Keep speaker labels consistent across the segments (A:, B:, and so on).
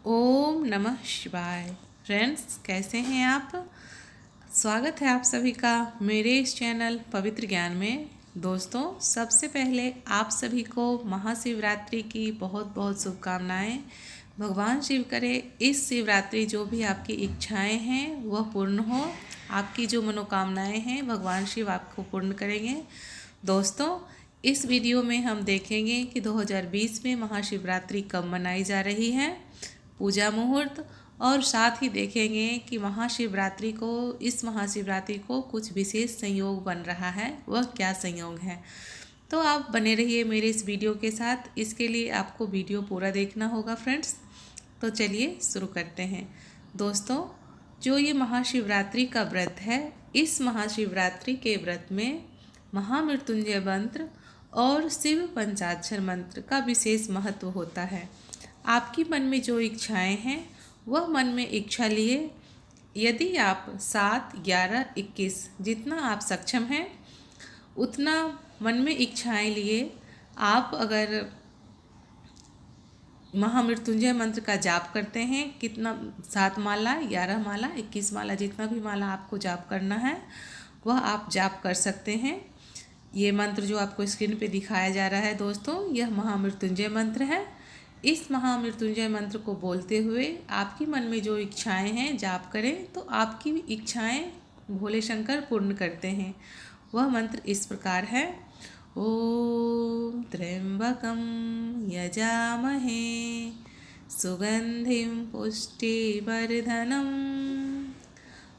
A: ओम नमः शिवाय। फ्रेंड्स, कैसे हैं आप? स्वागत है आप सभी का मेरे इस चैनल पवित्र ज्ञान में। दोस्तों, सबसे पहले आप सभी को महाशिवरात्रि की बहुत बहुत शुभकामनाएं। भगवान शिव करे इस शिवरात्रि जो भी आपकी इच्छाएं हैं वह पूर्ण हो। आपकी जो मनोकामनाएं हैं भगवान शिव आपको पूर्ण करेंगे। दोस्तों, इस वीडियो में हम देखेंगे कि 2020 में महाशिवरात्रि कब मनाई जा रही है, पूजा मुहूर्त, और साथ ही देखेंगे कि इस महाशिवरात्रि को कुछ विशेष संयोग बन रहा है, वह क्या संयोग है। तो आप बने रहिए मेरे इस वीडियो के साथ। इसके लिए आपको वीडियो पूरा देखना होगा फ्रेंड्स। तो चलिए शुरू करते हैं। दोस्तों, जो ये महाशिवरात्रि का व्रत है, इस महाशिवरात्रि के व्रत में महामृत्युंजय मंत्र और शिव पंचाक्षर मंत्र का विशेष महत्व होता है। आपकी मन में जो इच्छाएं हैं वह मन में इच्छा लिए। यदि आप 7, 11, 21 जितना आप सक्षम हैं उतना मन में इच्छाएं लिए आप अगर महामृत्युंजय मंत्र का जाप करते हैं, कितना 7 माला, 11 माला, 21 माला, जितना भी माला आपको जाप करना है वह आप जाप कर सकते हैं। ये मंत्र जो आपको स्क्रीन पे दिखाया जा रहा है दोस्तों, यह महामृत्युंजय मंत्र है। इस महामृत्युंजय मंत्र को बोलते हुए आपकी मन में जो इच्छाएं हैं जाप करें तो आपकी इच्छाएं भोले शंकर पूर्ण करते हैं। वह मंत्र इस प्रकार है। ओम त्र्यंबकं यजामहे सुगंधिं पुष्टिवर्धनम्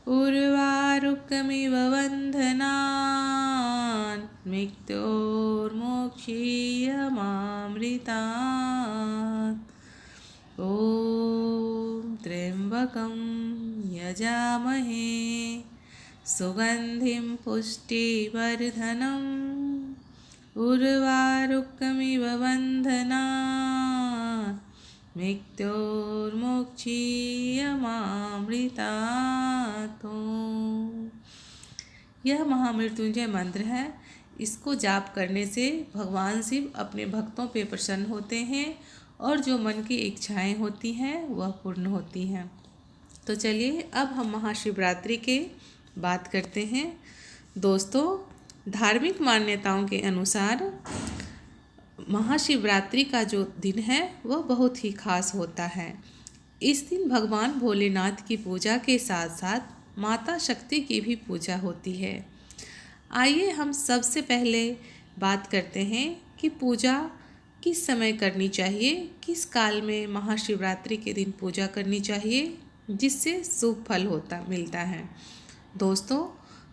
A: उर्वारुकमिव बन्धनान् मृत्योर्मोक्षीयमामृतात्। ॐ त्र्यंबकं यजामहे सुगंधिं पुष्टिवर्धनम् उर्वारुकमिव बन्धनात् मृत्योर्मोक्षीयमामृतात्। यह महामृत्युंजय मंत्र है। इसको जाप करने से भगवान शिव अपने भक्तों पे प्रसन्न होते हैं और जो मन की इच्छाएं होती हैं वह पूर्ण होती हैं। तो चलिए अब हम महाशिवरात्रि के बात करते हैं। दोस्तों, धार्मिक मान्यताओं के अनुसार महाशिवरात्रि का जो दिन है वह बहुत ही खास होता है। इस दिन भगवान भोलेनाथ की पूजा के साथ साथ माता शक्ति की भी पूजा होती है। आइए हम सबसे पहले बात करते हैं कि पूजा किस समय करनी चाहिए, किस काल में महाशिवरात्रि के दिन पूजा करनी चाहिए जिससे शुभ फल मिलता है। दोस्तों,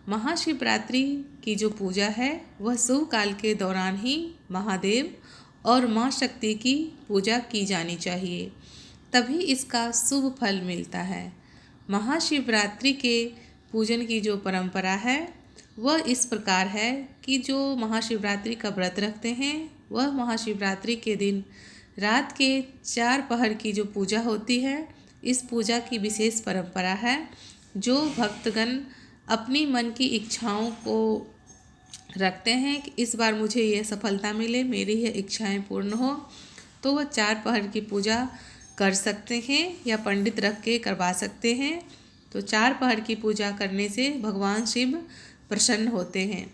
A: महाशिवरात्रि की जो पूजा है वह शुभ काल के दौरान ही महादेव और माँ शक्ति की पूजा की जानी चाहिए, तभी इसका शुभ फल मिलता है। महाशिवरात्रि के पूजन की जो परंपरा है वह इस प्रकार है कि जो महाशिवरात्रि का व्रत रखते हैं वह महाशिवरात्रि के दिन रात के 4 पहर की जो पूजा होती है, इस पूजा की विशेष परंपरा है। जो भक्तगण अपनी मन की इच्छाओं को रखते हैं कि इस बार मुझे यह सफलता मिले, मेरी यह इच्छाएं पूर्ण हो, तो वह 4 पहर की पूजा कर सकते हैं या पंडित रख के करवा सकते हैं। तो 4 पहर की पूजा करने से भगवान शिव प्रसन्न होते हैं।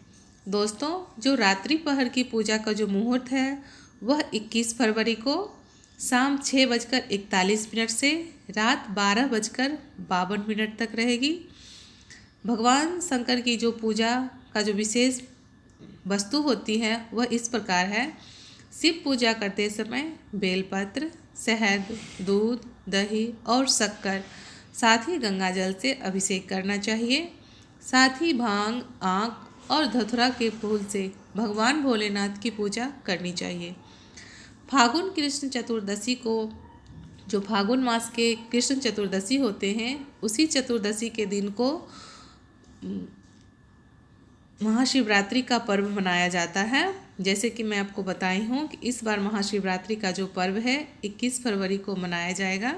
A: दोस्तों, जो रात्रि पहर की पूजा का जो मुहूर्त है वह 21 फरवरी को शाम 6:41 से रात 12:52 तक रहेगी। भगवान शंकर की जो पूजा का जो विशेष वस्तु होती है वह इस प्रकार है। शिव पूजा करते समय बेलपत्र, शहद, दूध, दही और शक्कर, साथ ही गंगा जल से अभिषेक करना चाहिए। साथ ही भांग, आँख और धतूरा के फूल से भगवान भोलेनाथ की पूजा करनी चाहिए। फागुन कृष्ण चतुर्दशी को, जो फागुन मास के कृष्ण चतुर्दशी होते हैं, उसी चतुर्दशी के दिन को महाशिवरात्रि का पर्व मनाया जाता है। जैसे कि मैं आपको बताई हूँ कि इस बार महाशिवरात्रि का जो पर्व है 21 फरवरी को मनाया जाएगा।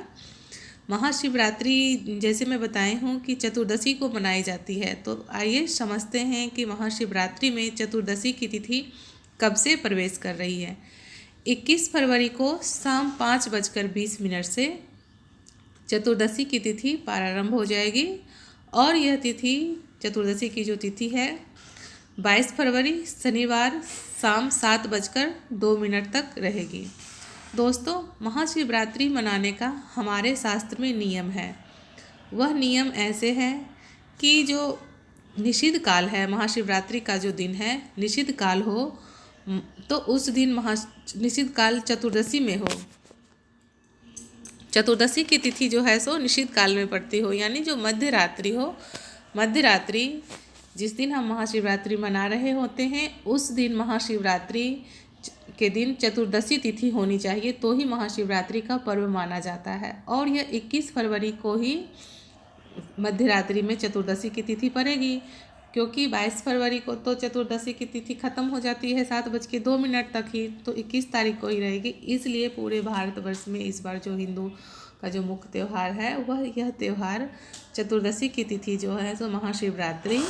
A: महाशिवरात्रि जैसे मैं बताई हूँ कि चतुर्दशी को मनाई जाती है, तो आइए समझते हैं कि महाशिवरात्रि में चतुर्दशी की तिथि कब से प्रवेश कर रही है। 21 फरवरी को शाम 5:20 से चतुर्दशी की तिथि प्रारंभ हो जाएगी और यह तिथि चतुर्दशी की जो तिथि है 22 फरवरी शनिवार शाम 7:02 तक रहेगी। दोस्तों, महाशिवरात्रि मनाने का हमारे शास्त्र में नियम है। वह नियम ऐसे हैं कि जो निषिद्ध काल है, महाशिवरात्रि का जो दिन है निषिद्ध काल हो तो उस दिन निषिद्ध काल चतुर्दशी में हो। चतुर्दशी की तिथि जो है सो निषिद्ध काल में पड़ती हो, यानी जो मध्य रात्रि हो। मध्य रात्रि जिस दिन हम महाशिवरात्रि मना रहे होते हैं उस दिन महाशिवरात्रि के दिन चतुर्दशी तिथि होनी चाहिए, तो ही महाशिवरात्रि का पर्व माना जाता है। और यह 21 फरवरी को ही मध्य रात्रि में चतुर्दशी की तिथि पड़ेगी, क्योंकि 22 फरवरी को तो चतुर्दशी की तिथि खत्म हो जाती है 7:02 तक ही, तो 21 तारीख को ही रहेगी। इसलिए पूरे भारतवर्ष में इस बार जो हिंदू का जो मुख्य त्यौहार है वह यह त्यौहार चतुर्दशी की तिथि जो है सो महाशिवरात्रि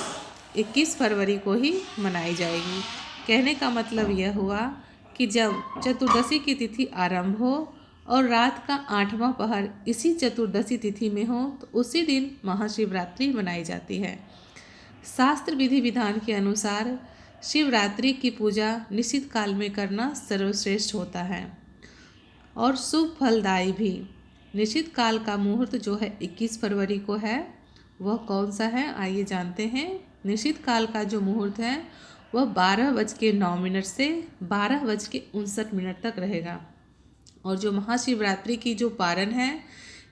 A: 21 फरवरी को ही मनाई जाएगी। कहने का मतलब यह हुआ कि जब चतुर्दशी की तिथि आरंभ हो और रात का 8वां पहर इसी चतुर्दशी तिथि में हो तो उसी दिन महाशिवरात्रि मनाई जाती है। शास्त्र विधि विधान के अनुसार शिवरात्रि की पूजा निश्चित काल में करना सर्वश्रेष्ठ होता है और शुभ फलदायी भी। निश्चित काल का मुहूर्त जो है 21 फरवरी को है, वह कौन सा है आइए जानते हैं। निश्चित काल का जो मुहूर्त है वह 12:09 से 12:59 तक रहेगा। और जो महाशिवरात्रि की जो पारण है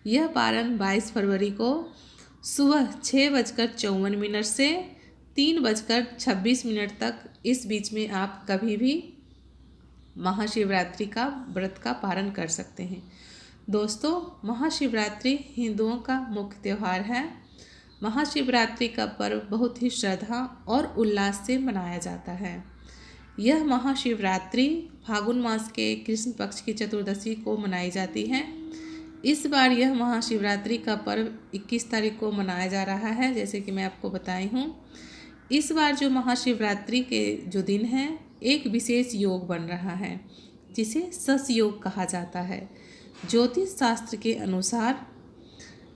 A: यह पारण 22 फरवरी को सुबह 6:54 से 3:26 तक, इस बीच में आप कभी भी महाशिवरात्रि का व्रत का पारण कर सकते हैं। दोस्तों, महाशिवरात्रि हिंदुओं का मुख्य त्यौहार है। महाशिवरात्रि का पर्व बहुत ही श्रद्धा और उल्लास से मनाया जाता है। यह महाशिवरात्रि फागुन मास के कृष्ण पक्ष की चतुर्दशी को मनाई जाती है। इस बार यह महाशिवरात्रि का पर्व 21 तारीख को मनाया जा रहा है, जैसे कि मैं आपको बताई हूँ। इस बार जो महाशिवरात्रि के जो दिन है एक विशेष योग बन रहा है जिसे सस योग कहा जाता है। ज्योतिष शास्त्र के अनुसार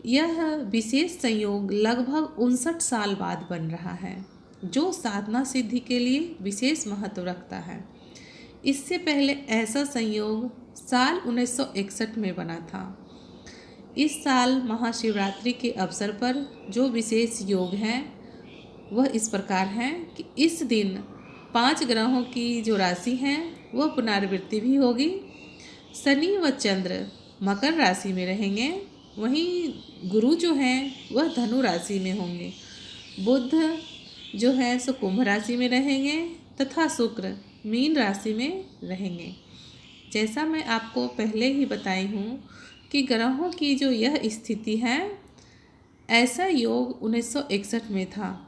A: यह विशेष संयोग लगभग 59 साल बाद बन रहा है, जो साधना सिद्धि के लिए विशेष महत्व रखता है। इससे पहले ऐसा संयोग साल 1961 में बना था। इस साल महाशिवरात्रि के अवसर पर जो विशेष योग हैं वह इस प्रकार हैं कि इस दिन 5 ग्रहों की जो राशि हैं वह पुनरावृत्ति भी होगी। शनि व चंद्र मकर राशि में रहेंगे, वहीं गुरु जो हैं वह धनु राशि में होंगे। बुध जो है सो कुंभ राशि में रहेंगे तथा शुक्र मीन राशि में रहेंगे। जैसा मैं आपको पहले ही बताई हूँ कि ग्रहों की जो यह स्थिति है, ऐसा योग 1961 में था।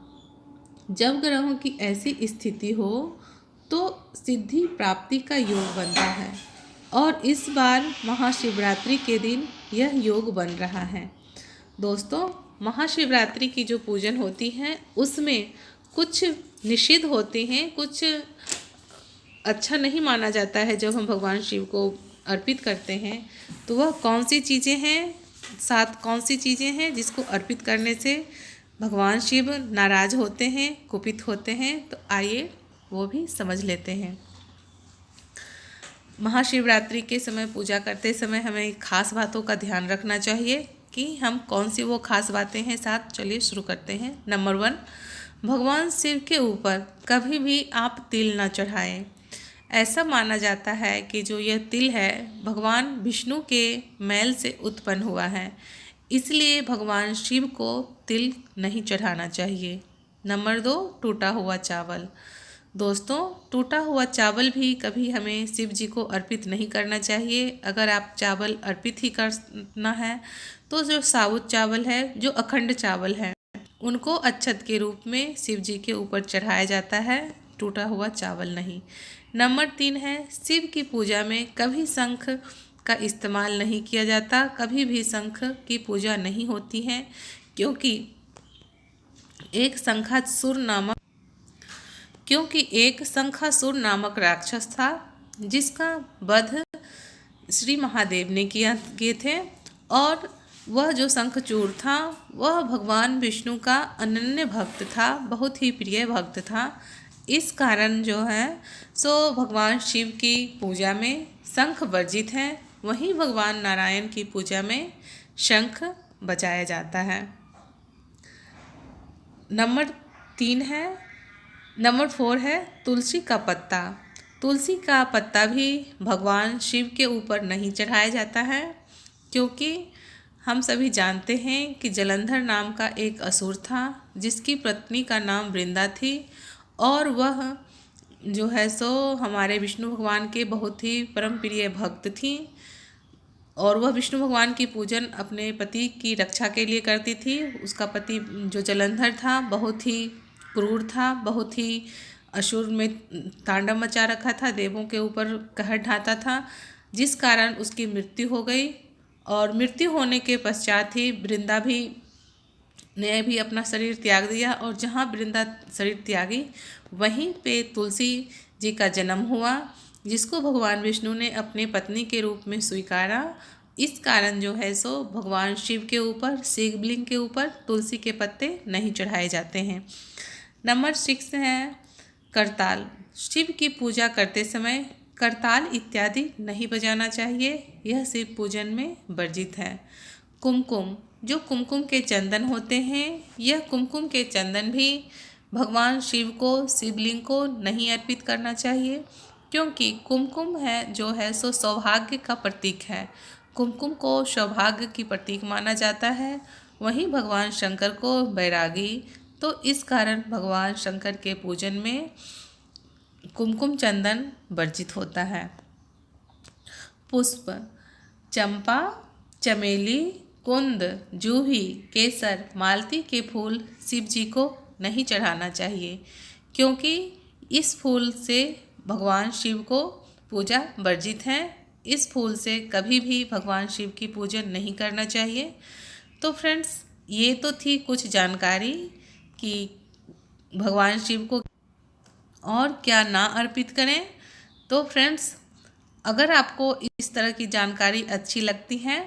A: जब ग्रहों की ऐसी स्थिति हो तो सिद्धि प्राप्ति का योग बनता है और इस बार महाशिवरात्रि के दिन यह योग बन रहा है। दोस्तों, महाशिवरात्रि की जो पूजन होती है उसमें कुछ निषिद्ध होते हैं, कुछ अच्छा नहीं माना जाता है। जब हम भगवान शिव को अर्पित करते हैं तो वह कौन सी चीज़ें हैं, 7 कौन सी चीज़ें हैं जिसको अर्पित करने से भगवान शिव नाराज़ होते हैं, कुपित होते हैं, तो आइए वो भी समझ लेते हैं। महाशिवरात्रि के समय पूजा करते समय हमें खास बातों का ध्यान रखना चाहिए कि हम कौन सी वो खास बातें हैं। साथ चलिए शुरू करते हैं। नंबर 1, भगवान शिव के ऊपर कभी भी आप तिल न चढ़ाएं। ऐसा माना जाता है कि जो यह तिल है भगवान विष्णु के मैल से उत्पन्न हुआ है, इसलिए भगवान शिव को तिल नहीं चढ़ाना चाहिए। नंबर 2, टूटा हुआ चावल। दोस्तों, टूटा हुआ चावल भी कभी हमें शिव जी को अर्पित नहीं करना चाहिए। अगर आप चावल अर्पित ही करना है तो जो साबुत चावल है, जो अखंड चावल है, उनको अक्षत के रूप में शिव जी के ऊपर चढ़ाया जाता है, टूटा हुआ चावल नहीं। नंबर 3 है, शिव की पूजा में कभी शंख का इस्तेमाल नहीं किया जाता। कभी भी शंख की पूजा नहीं होती है, क्योंकि एक शंखासुर नामक राक्षस था जिसका वध श्री महादेव ने किए थे और वह जो शंखचूड़ था वह भगवान विष्णु का अनन्य भक्त था, बहुत ही प्रिय भक्त था। इस कारण जो है सो भगवान शिव की पूजा में शंख वर्जित है, वहीं भगवान नारायण की पूजा में शंख बजाया जाता है। नंबर 4 है तुलसी का पत्ता। तुलसी का पत्ता भी भगवान शिव के ऊपर नहीं चढ़ाया जाता है, क्योंकि हम सभी जानते हैं कि जलंधर नाम का एक असुर था जिसकी पत्नी का नाम वृंदा थी, और वह जो है सो हमारे विष्णु भगवान के बहुत ही परम प्रिय भक्त थी, और वह विष्णु भगवान की पूजन अपने पति की रक्षा के लिए करती थी। उसका पति जो जलंधर था बहुत ही क्रूर था, बहुत ही असुर में तांडव मचा रखा था, देवों के ऊपर कहर ढाता था, जिस कारण उसकी मृत्यु हो गई। और मृत्यु होने के पश्चात ही वृंदा ने भी अपना शरीर त्याग दिया, और जहाँ वृंदा शरीर त्यागी वहीं पे तुलसी जी का जन्म हुआ, जिसको भगवान विष्णु ने अपने पत्नी के रूप में स्वीकारा। इस कारण जो है सो भगवान शिव के ऊपर, शिवलिंग के ऊपर तुलसी के पत्ते नहीं चढ़ाए जाते हैं। नंबर 6 है करताल। शिव की पूजा करते समय करताल इत्यादि नहीं बजाना चाहिए, यह शिव पूजन में वर्जित है। कुमकुम, जो कुमकुम के चंदन होते हैं, यह कुमकुम के चंदन भी भगवान शिव को, शिवलिंग को नहीं अर्पित करना चाहिए, क्योंकि कुमकुम है जो है सो सौभाग्य का प्रतीक है। कुमकुम को सौभाग्य की प्रतीक माना जाता है, वहीं भगवान शंकर को बैरागी, तो इस कारण भगवान शंकर के पूजन में कुमकुम चंदन वर्जित होता है। पुष्प, चंपा, चमेली, कुंद, जूही, केसर, मालती के फूल शिव जी को नहीं चढ़ाना चाहिए, क्योंकि इस फूल से भगवान शिव को पूजा वर्जित है। इस फूल से कभी भी भगवान शिव की पूजन नहीं करना चाहिए। तो फ्रेंड्स, ये तो थी कुछ जानकारी कि भगवान शिव को और क्या ना अर्पित करें। तो फ्रेंड्स, अगर आपको इस तरह की जानकारी अच्छी लगती है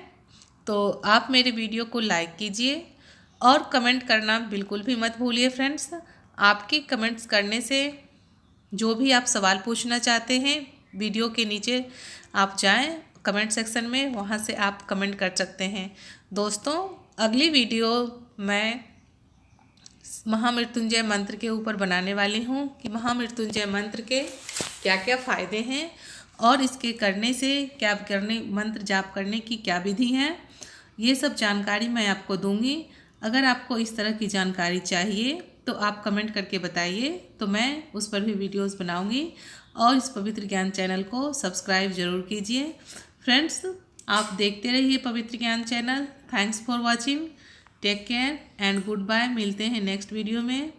A: तो आप मेरे वीडियो को लाइक कीजिए और कमेंट करना बिल्कुल भी मत भूलिए फ्रेंड्स। आपके कमेंट्स करने से जो भी आप सवाल पूछना चाहते हैं, वीडियो के नीचे आप जाएं कमेंट सेक्शन में, वहां से आप कमेंट कर सकते हैं। दोस्तों, अगली वीडियो मैं महामृत्युंजय मंत्र के ऊपर बनाने वाली हूँ कि महामृत्युंजय मंत्र के क्या क्या फ़ायदे हैं और इसके करने से मंत्र जाप करने की क्या विधि है, ये सब जानकारी मैं आपको दूंगी। अगर आपको इस तरह की जानकारी चाहिए तो आप कमेंट करके बताइए, तो मैं उस पर भी वीडियोस बनाऊंगी। और इस पवित्र ज्ञान चैनल को सब्सक्राइब जरूर कीजिए। फ्रेंड्स, आप देखते रहिए Pavitra Gyan channel. Thanks for watching. Take care and good bye. मिलते हैं नेक्स्ट वीडियो में।